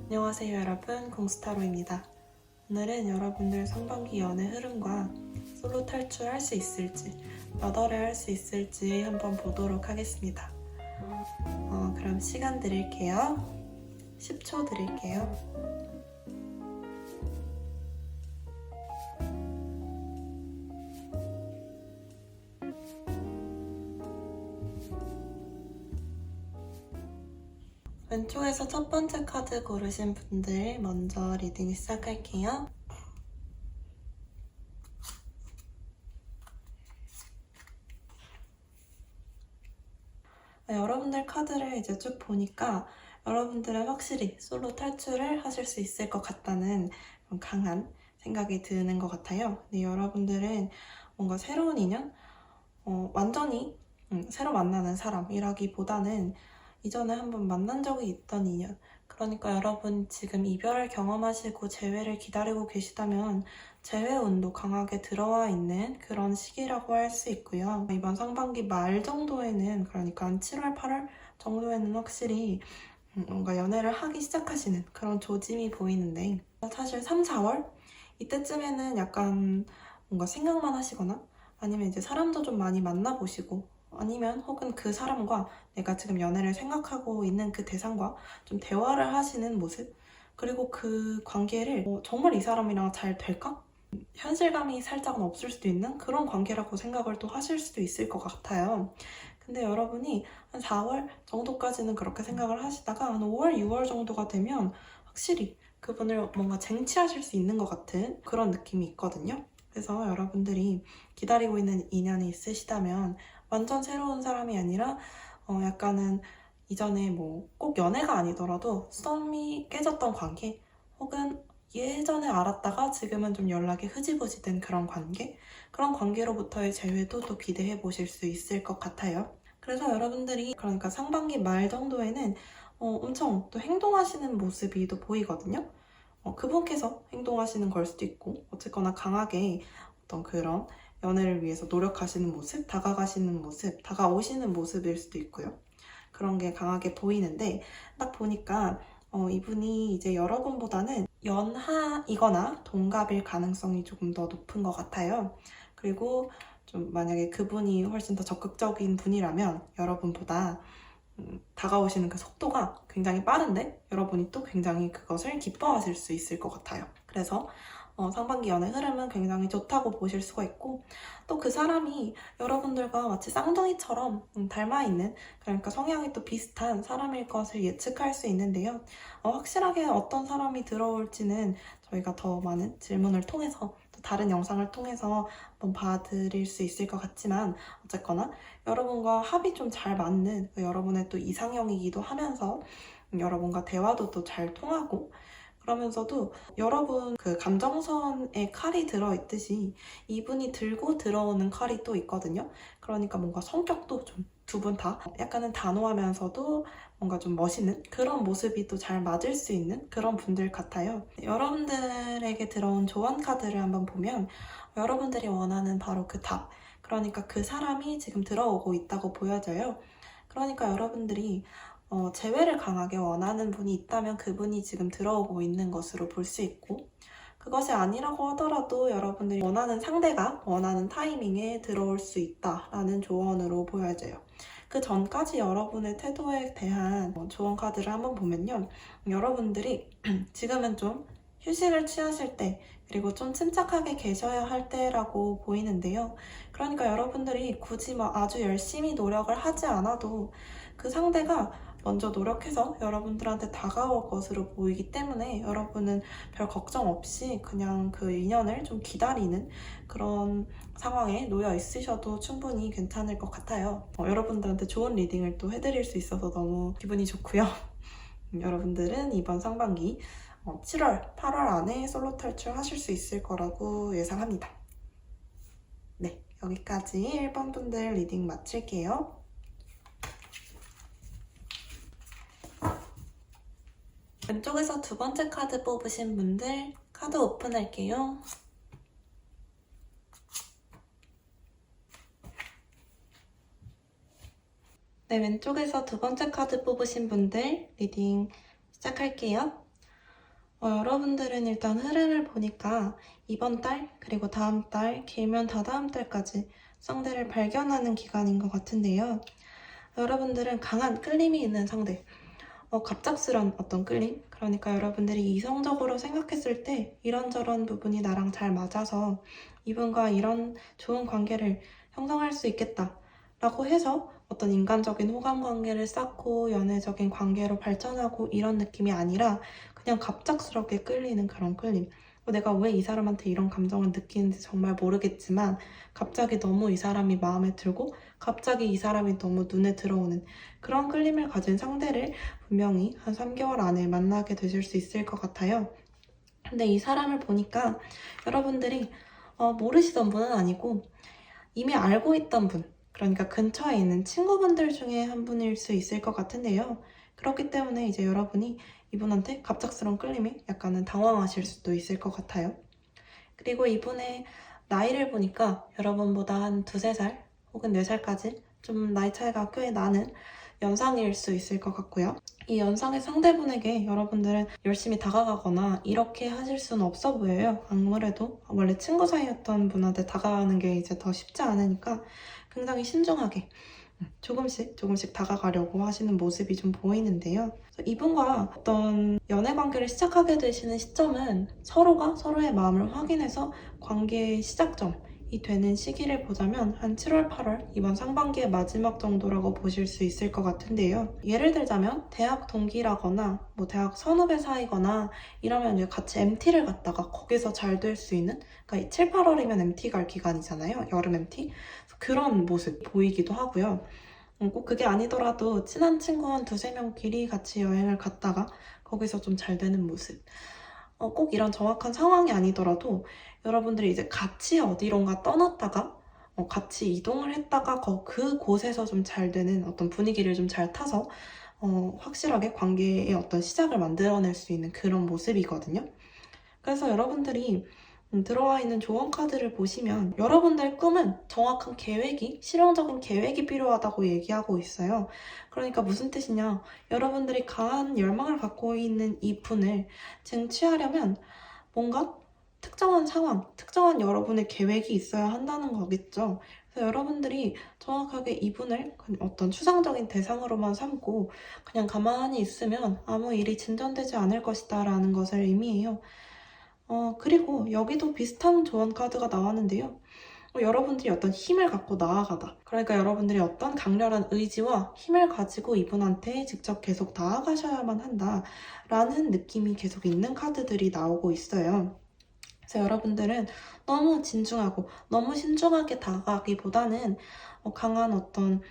안녕하세요 여러분, 공스타로입니다. 오늘은 여러분들 상반기 연애 흐름과 솔로 탈출할 수 있을지, 몇 월에 할 수 있을지 한번 보도록 하겠습니다. 그럼 시간 드릴게요. 10초 드릴게요. 왼쪽에서 첫 번째 카드 고르신 분들 먼저 리딩 시작할게요. 여러분들 카드를 이제 쭉 보니까 여러분들은 확실히 솔로 탈출을 하실 수 있을 것 같다는 강한 생각이 드는 것 같아요. 근데 여러분들은 뭔가 새로운 인연? 완전히 새로 만나는 사람이라기보다는 이전에 한번 만난 적이 있던 인연, 그러니까 여러분 지금 이별을 경험하시고 재회를 기다리고 계시다면 재회 운도 강하게 들어와 있는 그런 시기라고 할 수 있고요. 이번 상반기 말 정도에는, 그러니까 한 7월, 8월 정도에는 확실히 뭔가 연애를 하기 시작하시는 그런 조짐이 보이는데, 사실 3, 4월? 이때쯤에는 약간 뭔가 생각만 하시거나 아니면 이제 사람도 좀 많이 만나보시고, 아니면 혹은 그 사람과 내가 지금 연애를 생각하고 있는 그 대상과 좀 대화를 하시는 모습, 그리고 그 관계를 정말 이 사람이랑 잘 될까? 현실감이 살짝은 없을 수도 있는 그런 관계라고 생각을 또 하실 수도 있을 것 같아요. 근데 여러분이 한 4월 정도까지는 그렇게 생각을 하시다가 한 5월, 6월 정도가 되면 확실히 그분을 뭔가 쟁취하실 수 있는 것 같은 그런 느낌이 있거든요. 그래서 여러분들이 기다리고 있는 인연이 있으시다면 완전 새로운 사람이 아니라 약간은 이전에 뭐 꼭 연애가 아니더라도 썸이 깨졌던 관계, 혹은 예전에 알았다가 지금은 좀 연락이 흐지부지 된 그런 관계, 그런 관계로부터의 재회도 또 기대해 보실 수 있을 것 같아요. 그래서 여러분들이 그러니까 상반기 말 정도에는 엄청 또 행동하시는 모습이 또 보이거든요. 그분께서 행동하시는 걸 수도 있고, 어쨌거나 강하게 어떤 그런 연애를 위해서 노력하시는 모습, 다가가시는 모습, 다가오시는 모습일 수도 있고요. 그런 게 강하게 보이는데, 딱 보니까 이분이 이제 여러분보다는 연하이거나 동갑일 가능성이 조금 더 높은 것 같아요. 그리고 좀 만약에 그분이 훨씬 더 적극적인 분이라면 여러분보다 다가오시는 그 속도가 굉장히 빠른데 여러분이 또 굉장히 그것을 기뻐하실 수 있을 것 같아요. 그래서 상반기 연애 흐름은 굉장히 좋다고 보실 수가 있고, 또 그 사람이 여러분들과 마치 쌍둥이처럼 닮아있는, 그러니까 성향이 또 비슷한 사람일 것을 예측할 수 있는데요. 확실하게 어떤 사람이 들어올지는 저희가 더 많은 질문을 통해서, 또 다른 영상을 통해서 한번 봐드릴 수 있을 것 같지만, 어쨌거나 여러분과 합이 좀 잘 맞는 여러분의 또 이상형이기도 하면서 여러분과 대화도 또 잘 통하고, 그러면서도 여러분 그 감정선에 칼이 들어있듯이 이분이 들고 들어오는 칼이 또 있거든요. 그러니까 뭔가 성격도 좀 두 분 다 약간은 단호하면서도 뭔가 좀 멋있는 그런 모습이 또 잘 맞을 수 있는 그런 분들 같아요. 여러분들에게 들어온 조언 카드를 한번 보면 여러분들이 원하는 바로 그 답, 그러니까 그 사람이 지금 들어오고 있다고 보여져요. 그러니까 여러분들이 재회를 강하게 원하는 분이 있다면 그분이 지금 들어오고 있는 것으로 볼 수 있고, 그것이 아니라고 하더라도 여러분들이 원하는 상대가 원하는 타이밍에 들어올 수 있다라는 조언으로 보여져요. 그 전까지 여러분의 태도에 대한 조언 카드를 한번 보면요. 여러분들이 지금은 좀 휴식을 취하실 때, 그리고 좀 침착하게 계셔야 할 때라고 보이는데요. 그러니까 여러분들이 굳이 아주 열심히 노력을 하지 않아도 그 상대가 먼저 노력해서 여러분들한테 다가올 것으로 보이기 때문에 여러분은 별 걱정 없이 그냥 그 인연을 좀 기다리는 그런 상황에 놓여 있으셔도 충분히 괜찮을 것 같아요. 여러분들한테 좋은 리딩을 또 해드릴 수 있어서 너무 기분이 좋고요. 여러분들은 이번 상반기 7월, 8월 안에 솔로 탈출하실 수 있을 거라고 예상합니다. 네, 여기까지 1번 분들 리딩 마칠게요. 왼쪽에서 두 번째 카드 뽑으신 분들 카드 오픈할게요. 네, 왼쪽에서 두 번째 카드 뽑으신 분들 리딩 시작할게요. 여러분들은 일단 흐름을 보니까 이번 달, 그리고 다음 달, 길면 다다음 달까지 상대를 발견하는 기간인 것 같은데요. 여러분들은 강한 끌림이 있는 상대, 갑작스런 어떤 끌림? 그러니까 여러분들이 이성적으로 생각했을 때 이런저런 부분이 나랑 잘 맞아서 이분과 이런 좋은 관계를 형성할 수 있겠다 라고 해서 어떤 인간적인 호감 관계를 쌓고 연애적인 관계로 발전하고 이런 느낌이 아니라 그냥 갑작스럽게 끌리는 그런 끌림. 내가 왜 이 사람한테 이런 감정을 느끼는지 정말 모르겠지만 갑자기 너무 이 사람이 마음에 들고 갑자기 이 사람이 너무 눈에 들어오는 그런 끌림을 가진 상대를 분명히 한 3개월 안에 만나게 되실 수 있을 것 같아요. 근데 이 사람을 보니까 여러분들이 모르시던 분은 아니고 이미 알고 있던 분, 그러니까 근처에 있는 친구분들 중에 한 분일 수 있을 것 같은데요. 그렇기 때문에 이제 여러분이 이분한테 갑작스러운 끌림에 약간은 당황하실 수도 있을 것 같아요. 그리고 이분의 나이를 보니까 여러분보다 한 2~3살 혹은 4살까지 좀 나이 차이가 꽤 나는 연상일 수 있을 것 같고요. 이 연상의 상대분에게 여러분들은 열심히 다가가거나 이렇게 하실 수는 없어 보여요. 아무래도 원래 친구 사이였던 분한테 다가가는 게 이제 더 쉽지 않으니까 굉장히 신중하게 조금씩 다가가려고 하시는 모습이 좀 보이는데요. 이분과 어떤 연애 관계를 시작하게 되시는 시점은 서로가 서로의 마음을 확인해서 관계의 시작점이 되는 시기를 보자면 한 7월, 8월 이번 상반기의 마지막 정도라고 보실 수 있을 것 같은데요. 예를 들자면 대학 동기라거나 대학 선후배 사이거나 이러면 이제 같이 MT를 갔다가 거기서 잘 될 수 있는, 그러니까 7, 8월이면 MT 갈 기간이잖아요. 여름 MT. 그런 모습 보이기도 하고요. 꼭 그게 아니더라도 친한 친구 한 2~3명끼리 같이 여행을 갔다가 거기서 좀 잘 되는 모습. 꼭 이런 정확한 상황이 아니더라도 여러분들이 이제 같이 어디론가 떠났다가 같이 이동을 했다가 그곳에서 좀 잘 되는 어떤 분위기를 좀 잘 타서 확실하게 관계의 어떤 시작을 만들어낼 수 있는 그런 모습이거든요. 그래서 여러분들이 들어와 있는 조언 카드를 보시면 여러분들의 꿈은 정확한 계획이, 실용적인 계획이 필요하다고 얘기하고 있어요. 그러니까 무슨 뜻이냐? 여러분들이 강한 열망을 갖고 있는 이 분을 쟁취하려면 뭔가 특정한 상황, 특정한 여러분의 계획이 있어야 한다는 거겠죠. 그래서 여러분들이 정확하게 이분을 어떤 추상적인 대상으로만 삼고 그냥 가만히 있으면 아무 일이 진전되지 않을 것이다 라는 것을 의미해요. 그리고 여기도 비슷한 조언 카드가 나왔는데요. 여러분들이 어떤 힘을 갖고 나아가다. 그러니까 여러분들이 어떤 강렬한 의지와 힘을 가지고 이분한테 직접 계속 나아가셔야만 한다. 라는 느낌이 계속 있는 카드들이 나오고 있어요. 그래서 여러분들은 너무 진중하고 너무 신중하게 다가가기보다는 강한 어떤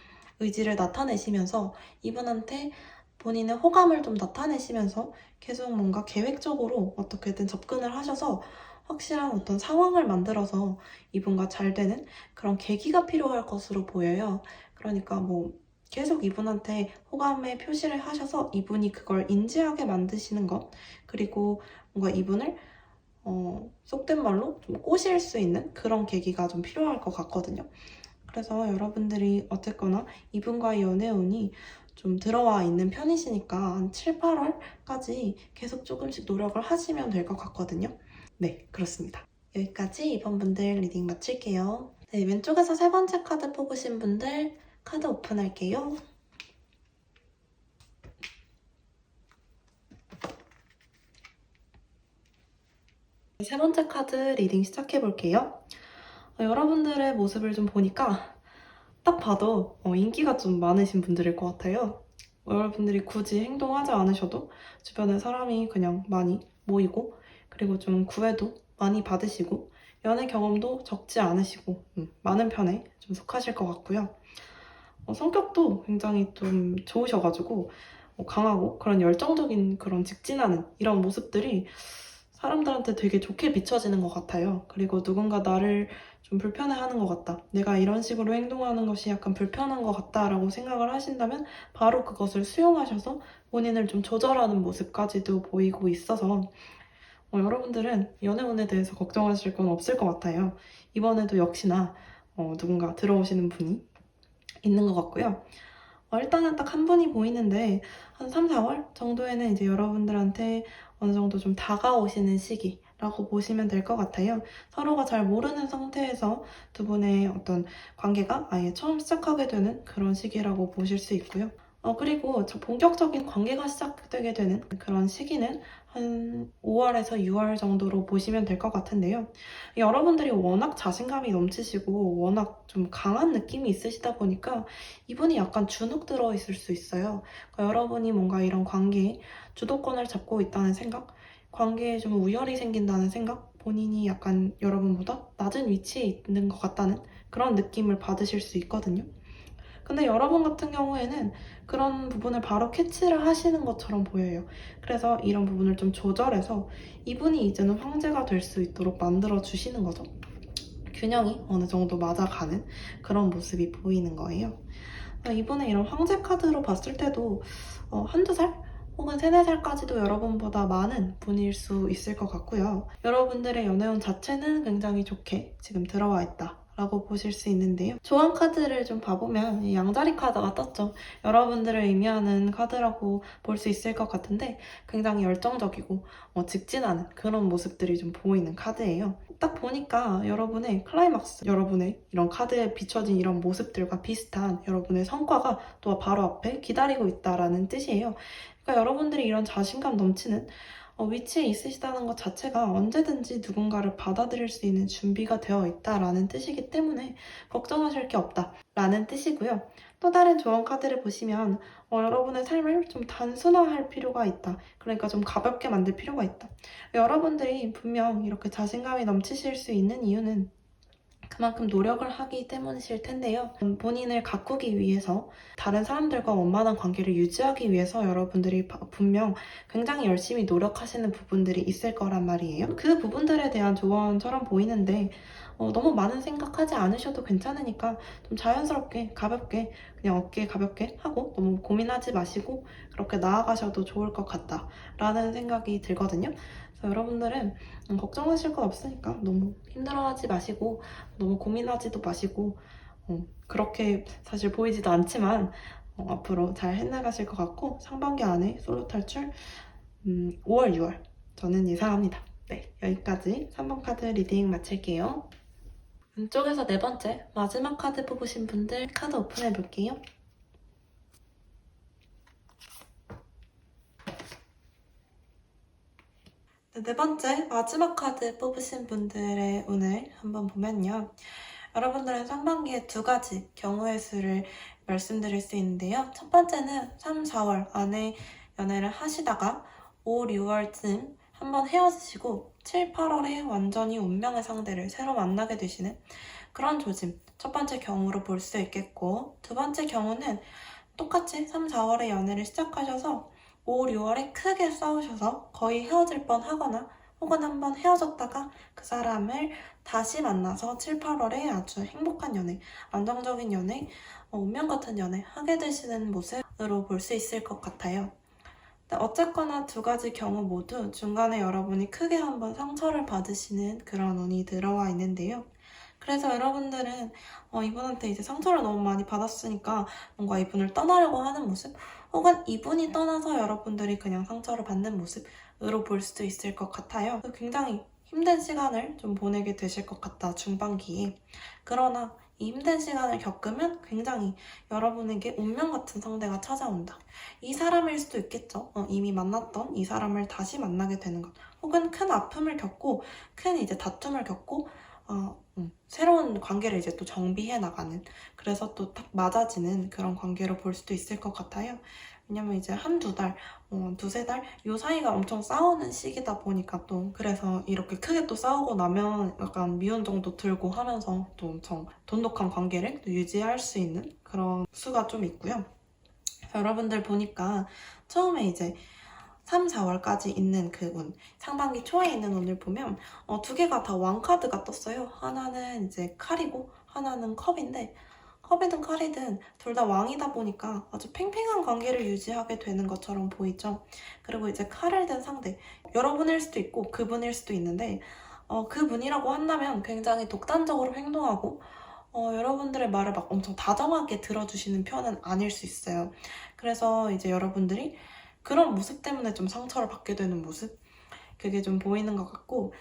의지를 나타내시면서 이분한테 본인의 호감을 좀 나타내시면서 계속 뭔가 계획적으로 어떻게든 접근을 하셔서 확실한 어떤 상황을 만들어서 이분과 잘 되는 그런 계기가 필요할 것으로 보여요. 그러니까 계속 이분한테 호감의 표시를 하셔서 이분이 그걸 인지하게 만드시는 것, 그리고 뭔가 이분을 속된 말로 좀 꼬실 수 있는 그런 계기가 좀 필요할 것 같거든요. 그래서 여러분들이 어쨌거나 이분과의 연애운이 좀 들어와 있는 편이시니까 한 7, 8월까지 계속 조금씩 노력을 하시면 될 것 같거든요. 네, 그렇습니다. 여기까지 이번 분들 리딩 마칠게요. 네, 왼쪽에서 세 번째 카드 뽑으신 분들 카드 오픈할게요. 세 번째 카드 리딩 시작해볼게요. 여러분들의 모습을 좀 보니까 딱 봐도 인기가 좀 많으신 분들일 것 같아요. 여러분들이 굳이 행동하지 않으셔도 주변에 사람이 그냥 많이 모이고 그리고 좀 구애도 많이 받으시고 연애 경험도 적지 않으시고 많은 편에 좀 속하실 것 같고요. 성격도 굉장히 좀 좋으셔가지고 강하고 그런 열정적인 그런 직진하는 이런 모습들이 사람들한테 되게 좋게 비춰지는 것 같아요. 그리고 누군가 나를 좀 불편해하는 것 같다. 내가 이런 식으로 행동하는 것이 약간 불편한 것 같다라고 생각을 하신다면 바로 그것을 수용하셔서 본인을 좀 조절하는 모습까지도 보이고 있어서 여러분들은 연애운에 대해서 걱정하실 건 없을 것 같아요. 이번에도 역시나 누군가 들어오시는 분이 있는 것 같고요. 일단은 딱 한 분이 보이는데 한 3, 4월 정도에는 이제 여러분들한테 어느 정도 좀 다가오시는 시기라고 보시면 될 것 같아요. 서로가 잘 모르는 상태에서 두 분의 어떤 관계가 아예 처음 시작하게 되는 그런 시기라고 보실 수 있고요. 그리고 본격적인 관계가 시작되게 되는 그런 시기는 한 5월에서 6월 정도로 보시면 될 것 같은데요. 여러분들이 워낙 자신감이 넘치시고 워낙 좀 강한 느낌이 있으시다 보니까 이분이 약간 주눅 들어 있을 수 있어요. 그러니까 여러분이 뭔가 이런 관계에 주도권을 잡고 있다는 생각, 관계에 좀 우열이 생긴다는 생각, 본인이 약간 여러분보다 낮은 위치에 있는 것 같다는 그런 느낌을 받으실 수 있거든요. 근데 여러분 같은 경우에는 그런 부분을 바로 캐치를 하시는 것처럼 보여요. 그래서 이런 부분을 좀 조절해서 이분이 이제는 황제가 될 수 있도록 만들어 주시는 거죠. 균형이 어느 정도 맞아가는 그런 모습이 보이는 거예요. 이번에 이런 황제 카드로 봤을 때도 한두 살? 혹은 세네 살까지도 여러분보다 많은 분일 수 있을 것 같고요. 여러분들의 연애운 자체는 굉장히 좋게 지금 들어와 있다. 라고 보실 수 있는데요. 조언 카드를 좀 봐보면 이 양자리 카드가 떴죠. 여러분들을 의미하는 카드라고 볼 수 있을 것 같은데 굉장히 열정적이고 직진하는 그런 모습들이 좀 보이는 카드예요. 딱 보니까 여러분의 클라이막스, 여러분의 이런 카드에 비춰진 이런 모습들과 비슷한 여러분의 성과가 또 바로 앞에 기다리고 있다라는 뜻이에요. 그러니까 여러분들이 이런 자신감 넘치는 위치에 있으시다는 것 자체가 언제든지 누군가를 받아들일 수 있는 준비가 되어 있다라는 뜻이기 때문에 걱정하실 게 없다라는 뜻이고요. 또 다른 조언 카드를 보시면 여러분의 삶을 좀 단순화할 필요가 있다. 그러니까 좀 가볍게 만들 필요가 있다. 여러분들이 분명 이렇게 자신감이 넘치실 수 있는 이유는 그만큼 노력을 하기 때문이실 텐데요. 본인을 가꾸기 위해서 다른 사람들과 원만한 관계를 유지하기 위해서 여러분들이 분명 굉장히 열심히 노력하시는 부분들이 있을 거란 말이에요. 그 부분들에 대한 조언처럼 보이는데 너무 많은 생각하지 않으셔도 괜찮으니까 좀 자연스럽게 가볍게 그냥 어깨 가볍게 하고 너무 고민하지 마시고 그렇게 나아가셔도 좋을 것 같다라는 생각이 들거든요. 그래서 여러분들은 걱정하실 건 없으니까 너무 힘들어하지 마시고 너무 고민하지도 마시고 그렇게 사실 보이지도 않지만 앞으로 잘 해나가실 것 같고 상반기 안에 솔로 탈출 5월, 6월 저는 예상합니다. 네, 여기까지 3번 카드 리딩 마칠게요. 왼쪽에서 네 번째 마지막 카드 뽑으신 분들 카드 오픈해 볼게요. 네 번째 마지막 카드 뽑으신 분들의 운을 한번 보면요. 여러분들은 상반기에 두 가지 경우의 수를 말씀드릴 수 있는데요. 첫 번째는 3, 4월 안에 연애를 하시다가 5, 6월쯤 한번 헤어지시고 7, 8월에 완전히 운명의 상대를 새로 만나게 되시는 그런 조짐. 첫 번째 경우로 볼 수 있겠고 두 번째 경우는 똑같이 3, 4월에 연애를 시작하셔서 5, 6월에 크게 싸우셔서 거의 헤어질 뻔 하거나 혹은 한번 헤어졌다가 그 사람을 다시 만나서 7, 8월에 아주 행복한 연애, 안정적인 연애, 운명 같은 연애 하게 되시는 모습으로 볼 수 있을 것 같아요. 어쨌거나 두 가지 경우 모두 중간에 여러분이 크게 한번 상처를 받으시는 그런 운이 들어와 있는데요. 그래서 여러분들은 이분한테 이제 상처를 너무 많이 받았으니까 뭔가 이분을 떠나려고 하는 모습 혹은 이분이 떠나서 여러분들이 그냥 상처를 받는 모습으로 볼 수도 있을 것 같아요. 굉장히 힘든 시간을 좀 보내게 되실 것 같다, 중반기에. 그러나 이 힘든 시간을 겪으면 굉장히 여러분에게 운명 같은 상대가 찾아온다. 이 사람일 수도 있겠죠. 이미 만났던 이 사람을 다시 만나게 되는 것. 혹은 큰 아픔을 겪고, 큰 이제 다툼을 겪고, 새로운 관계를 이제 또 정비해 나가는, 그래서 또 딱 맞아지는 그런 관계로 볼 수도 있을 것 같아요. 왜냐면 이제 한두 달, 두세 달, 요 사이가 엄청 싸우는 시기다 보니까 또, 그래서 이렇게 크게 또 싸우고 나면 약간 미운 정도 들고 하면서 또 엄청 돈독한 관계를 또 유지할 수 있는 그런 수가 좀 있고요. 그래서 여러분들 보니까 처음에 이제 3, 4월까지 있는 그 운, 상반기 초에 있는 운을 보면 두 개가 다 왕카드가 떴어요. 하나는 이제 칼이고 하나는 컵인데, 컵이든 칼이든 둘 다 왕이다 보니까 아주 팽팽한 관계를 유지하게 되는 것처럼 보이죠. 그리고 이제 칼을 든 상대, 여러분일 수도 있고 그분일 수도 있는데, 그분이라고 한다면 굉장히 독단적으로 행동하고 여러분들의 말을 막 엄청 다정하게 들어주시는 편은 아닐 수 있어요. 그래서 이제 여러분들이 그런 모습 때문에 좀 상처를 받게 되는 모습? 그게 좀 보이는 것 같고,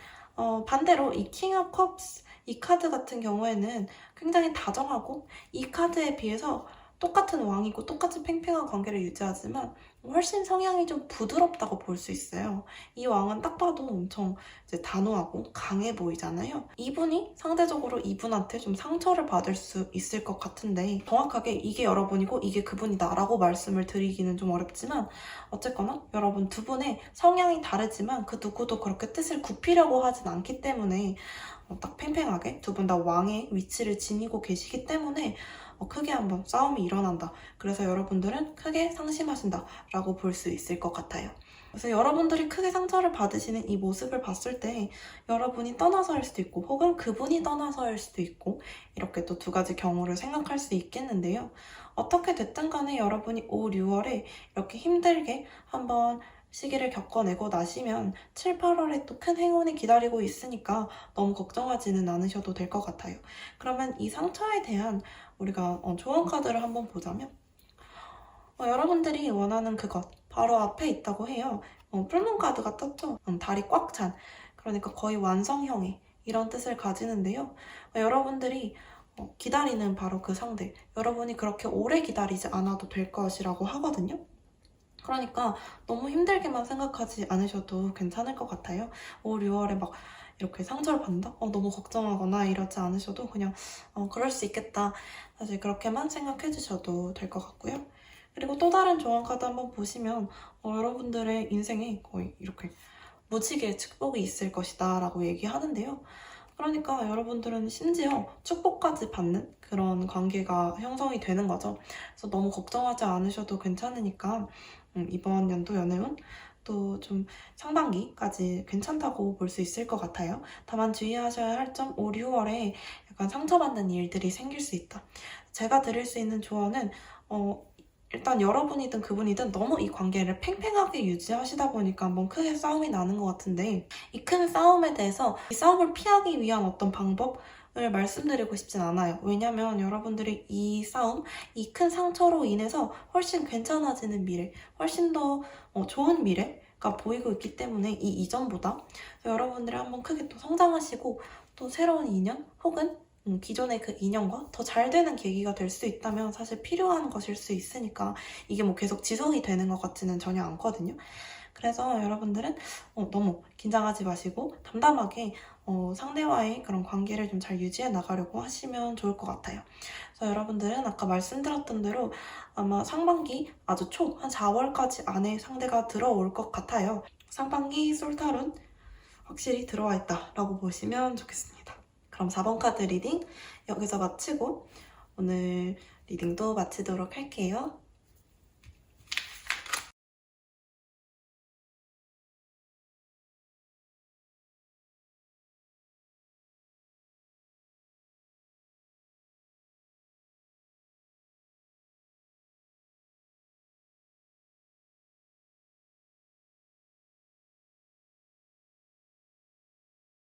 반대로 이 킹 오브 컵스, 이 카드 같은 경우에는 굉장히 다정하고, 이 카드에 비해서 똑같은 왕이고 똑같은 팽팽한 관계를 유지하지만 훨씬 성향이 좀 부드럽다고 볼 수 있어요. 이 왕은 딱 봐도 엄청 이제 단호하고 강해 보이잖아요. 이분이 상대적으로 이분한테 좀 상처를 받을 수 있을 것 같은데, 정확하게 이게 여러분이고 이게 그분이다 라고 말씀을 드리기는 좀 어렵지만, 어쨌거나 여러분 두 분의 성향이 다르지만 그 누구도 그렇게 뜻을 굽히려고 하진 않기 때문에 딱 팽팽하게 두 분 다 왕의 위치를 지니고 계시기 때문에 크게 한번 싸움이 일어난다. 그래서 여러분들은 크게 상심하신다 라고 볼 수 있을 것 같아요. 그래서 여러분들이 크게 상처를 받으시는 이 모습을 봤을 때 여러분이 떠나서일 수도 있고 혹은 그분이 떠나서일 수도 있고, 이렇게 또 두 가지 경우를 생각할 수 있겠는데요. 어떻게 됐든 간에 여러분이 5, 6월에 이렇게 힘들게 한번 시기를 겪어내고 나시면 7, 8월에 또 큰 행운이 기다리고 있으니까 너무 걱정하지는 않으셔도 될 것 같아요. 그러면 이 상처에 대한 우리가 조언 카드를 한번 보자면, 여러분들이 원하는 그것 바로 앞에 있다고 해요. 풀문 카드가 떴죠. 달이 꽉 찬, 그러니까 거의 완성형의 이런 뜻을 가지는데요. 여러분들이 기다리는 바로 그 상대, 여러분이 그렇게 오래 기다리지 않아도 될 것이라고 하거든요. 그러니까 너무 힘들게만 생각하지 않으셔도 괜찮을 것 같아요. 5, 6월에 막 이렇게 상처를 받는다? 너무 걱정하거나 이러지 않으셔도 그냥 그럴 수 있겠다. 사실 그렇게만 생각해 주셔도 될 것 같고요. 그리고 또 다른 조언 카드 한번 보시면 여러분들의 인생에 거의 이렇게 무지개의 축복이 있을 것이다 라고 얘기하는데요. 그러니까 여러분들은 심지어 축복까지 받는 그런 관계가 형성이 되는 거죠. 그래서 너무 걱정하지 않으셔도 괜찮으니까 이번 연도 연애운 또 좀 상반기까지 괜찮다고 볼 수 있을 것 같아요. 다만 주의하셔야 할 점, 5, 6월에 약간 상처받는 일들이 생길 수 있다. 제가 드릴 수 있는 조언은 일단 여러분이든 그분이든 너무 이 관계를 팽팽하게 유지하시다 보니까 한번 크게 싸움이 나는 것 같은데, 이 큰 싸움에 대해서 이 싸움을 피하기 위한 어떤 방법을 말씀드리고 싶진 않아요. 왜냐면 여러분들이 이 싸움, 이 큰 상처로 인해서 훨씬 괜찮아지는 미래, 훨씬 더 좋은 미래가 보이고 있기 때문에 이 이전보다 여러분들이 한번 크게 또 성장하시고 또 새로운 인연 혹은 기존의 그 인연과 더 잘 되는 계기가 될 수 있다면 사실 필요한 것일 수 있으니까 이게 뭐 계속 지속이 되는 것 같지는 전혀 않거든요. 그래서 여러분들은 너무 긴장하지 마시고 담담하게 상대와의 그런 관계를 좀 잘 유지해 나가려고 하시면 좋을 것 같아요. 그래서 여러분들은 아까 말씀드렸던 대로 아마 상반기 아주 초, 한 4월까지 안에 상대가 들어올 것 같아요. 상반기 솔탈운 확실히 들어와 있다라고 보시면 좋겠습니다. 그럼 4번 카드 리딩 여기서 마치고 오늘 리딩도 마치도록 할게요.